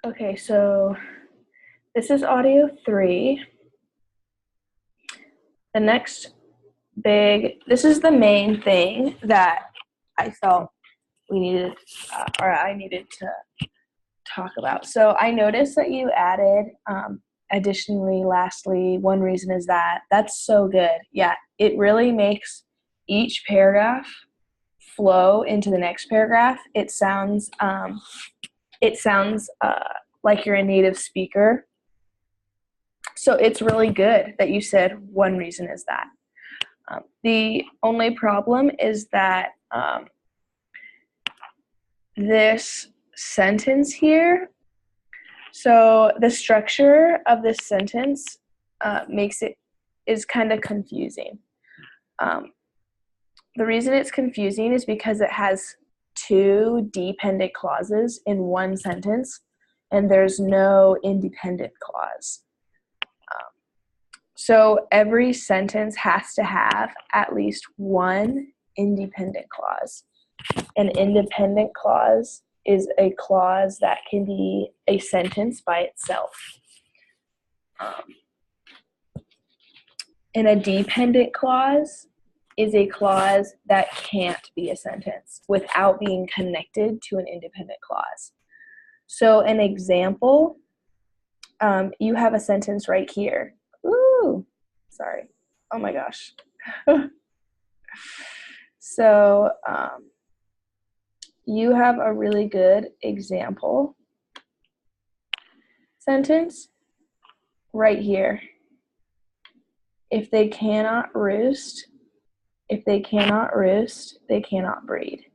Okay, so this is audio 3. The next this is the main thing that I felt we needed, or I needed to talk about. So I noticed that you added, additionally, lastly, one reason is that. That's so good. Yeah, it really makes each paragraph flow into the next paragraph. It sounds like you're a native speaker. So it's really good that you said one reason is that. The only problem is that this sentence here, so the structure of this sentence is kind of confusing. The reason it's confusing is because it has two dependent clauses in one sentence, and there's no independent clause. So every sentence has to have at least one independent clause. An independent clause is a clause that can be a sentence by itself. And a dependent clause is a clause that can't be a sentence without being connected to an independent clause. So an example, you have a sentence right here. Ooh, sorry. Oh my gosh. So you have a really good example sentence right here. If they cannot roost, they cannot breed.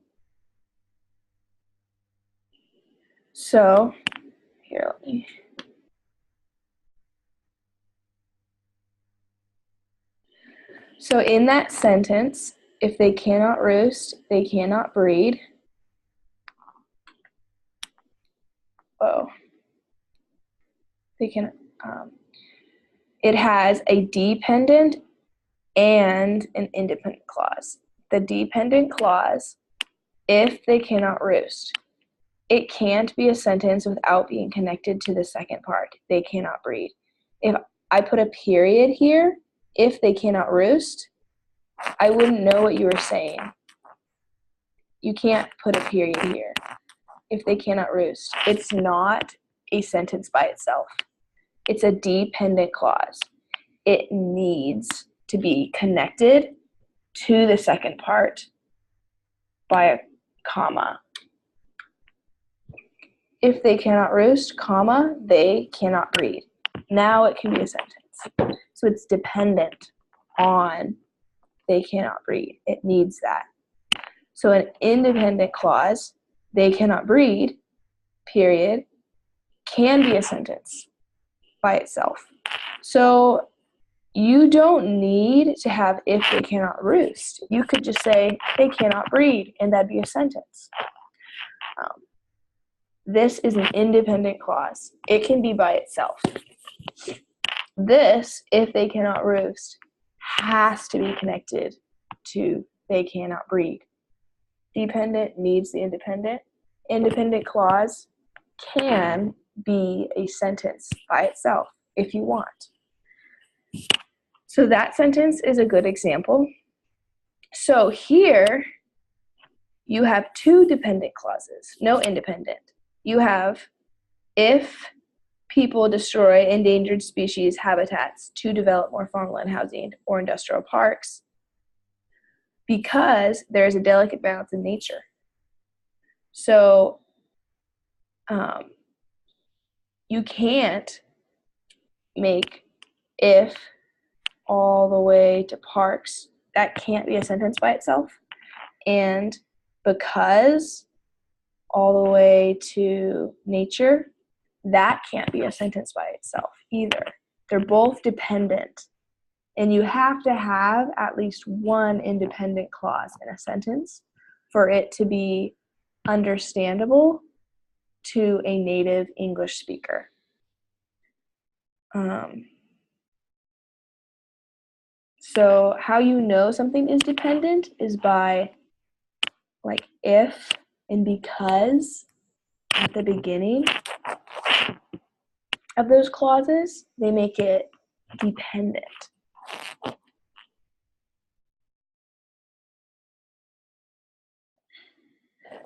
So here, let me. So in that sentence, if they cannot roost, they cannot breed. They can. It has a dependent and an independent clause. The dependent clause, if they cannot roost, it can't be a sentence without being connected to the second part. They cannot breed. If I put a period here, if they cannot roost, I wouldn't know what you were saying. You can't put a period here. If they cannot roost, it's not a sentence by itself. It's a dependent clause. It needs to be connected to the second part by a comma. If they cannot roost, comma, they cannot breed. Now it can be a sentence. So it's dependent on they cannot breed. It needs that. So an independent clause, they cannot breed, period, can be a sentence by itself. So you don't need to have if they cannot roost. You could just say they cannot breed, and that'd be a sentence. This is an independent clause. It can be by itself. This, if they cannot roost, has to be connected to they cannot breed. Dependent needs the independent. Independent clause can be a sentence by itself if you want. So that sentence is a good example. So here you have two dependent clauses, no independent. You have if people destroy endangered species habitats to develop more farmland housing or industrial parks, because there's a delicate balance in nature. So you can't make if all the way to parks. That can't be a sentence by itself. And because all the way to nature, that can't be a sentence by itself either. They're both dependent. And you have to have at least one independent clause in a sentence for it to be understandable to a native English speaker. So how you know something is dependent is by like if and because at the beginning of those clauses, they make it dependent.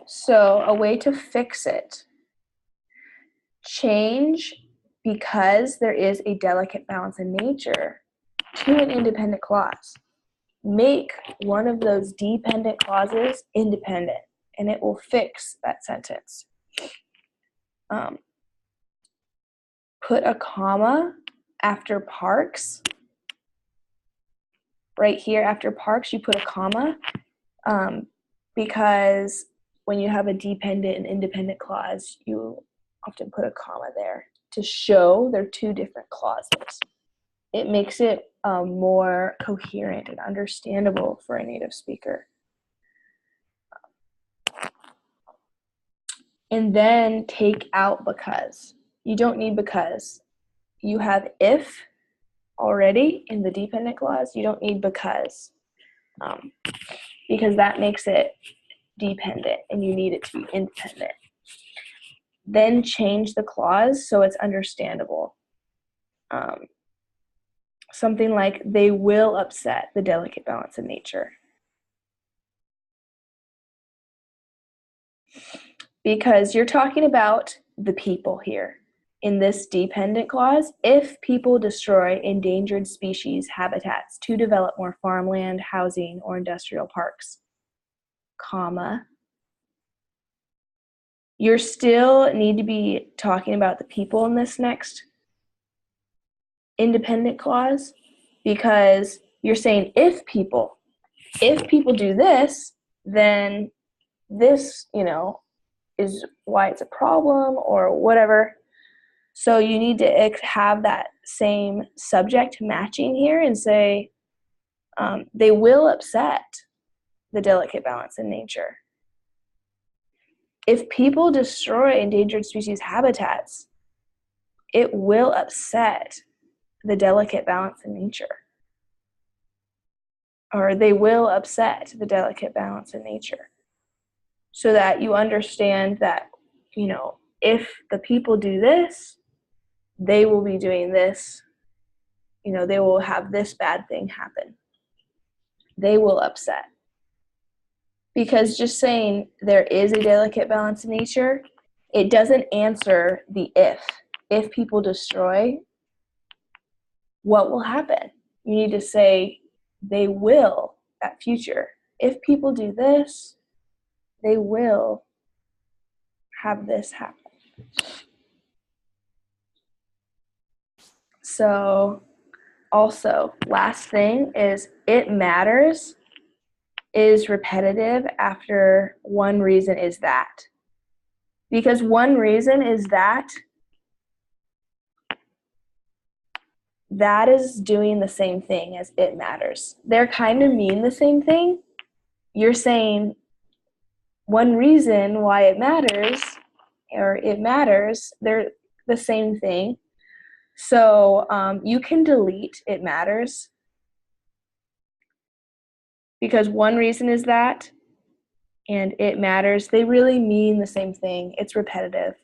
So a way to fix it, change because there is a delicate balance in nature to an independent clause. Make one of those dependent clauses independent, and it will fix that sentence. Put a comma after parks. Right here after parks, you put a comma because when you have a dependent and independent clause, you often put a comma there to show they're two different clauses. It makes it more coherent and understandable for a native speaker. And then take out because. You don't need because. You have if already in the dependent clause. You don't need because that makes it dependent and you need it to be independent. Then change the clause so it's understandable. Something like, they will upset the delicate balance in nature. Because you're talking about the people here. In this dependent clause, if people destroy endangered species habitats to develop more farmland, housing, or industrial parks, comma, you still need to be talking about the people in this next independent clause, because you're saying if people do this, then this, is why it's a problem or whatever. So you need to have that same subject matching here and say, they will upset the delicate balance in nature. If people destroy endangered species habitats, it will upset the delicate balance in nature. Or they will upset the delicate balance in nature. So that you understand that, if the people do this, they will be doing this, they will have this bad thing happen. They will upset. Because just saying there is a delicate balance in nature, it doesn't answer the if. If people destroy, what will happen? You need to say they will, that future. If people do this, they will have this happen. So also, last thing is it matters is repetitive after one reason is that. Because one reason is that is doing the same thing as it matters. They're kind of mean the same thing. You're saying one reason why it matters, or it matters, they're the same thing. So you can delete it matters, because one reason is that and it matters. They really mean the same thing. It's repetitive.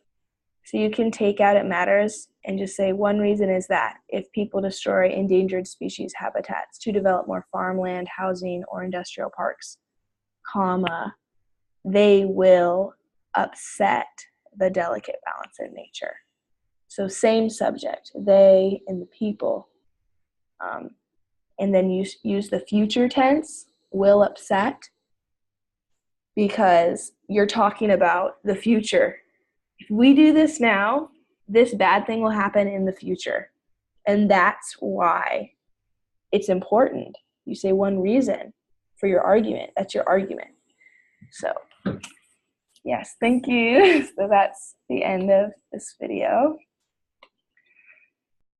So you can take out it matters and just say one reason is that if people destroy endangered species habitats to develop more farmland, housing, or industrial parks, comma, they will upset the delicate balance in nature. So same subject, they and the people. And then use the future tense, will upset, because you're talking about the future. If we do this now, this bad thing will happen in the future. And that's why it's important. You say one reason for your argument. That's your argument. So, yes, thank you. So that's the end of this video.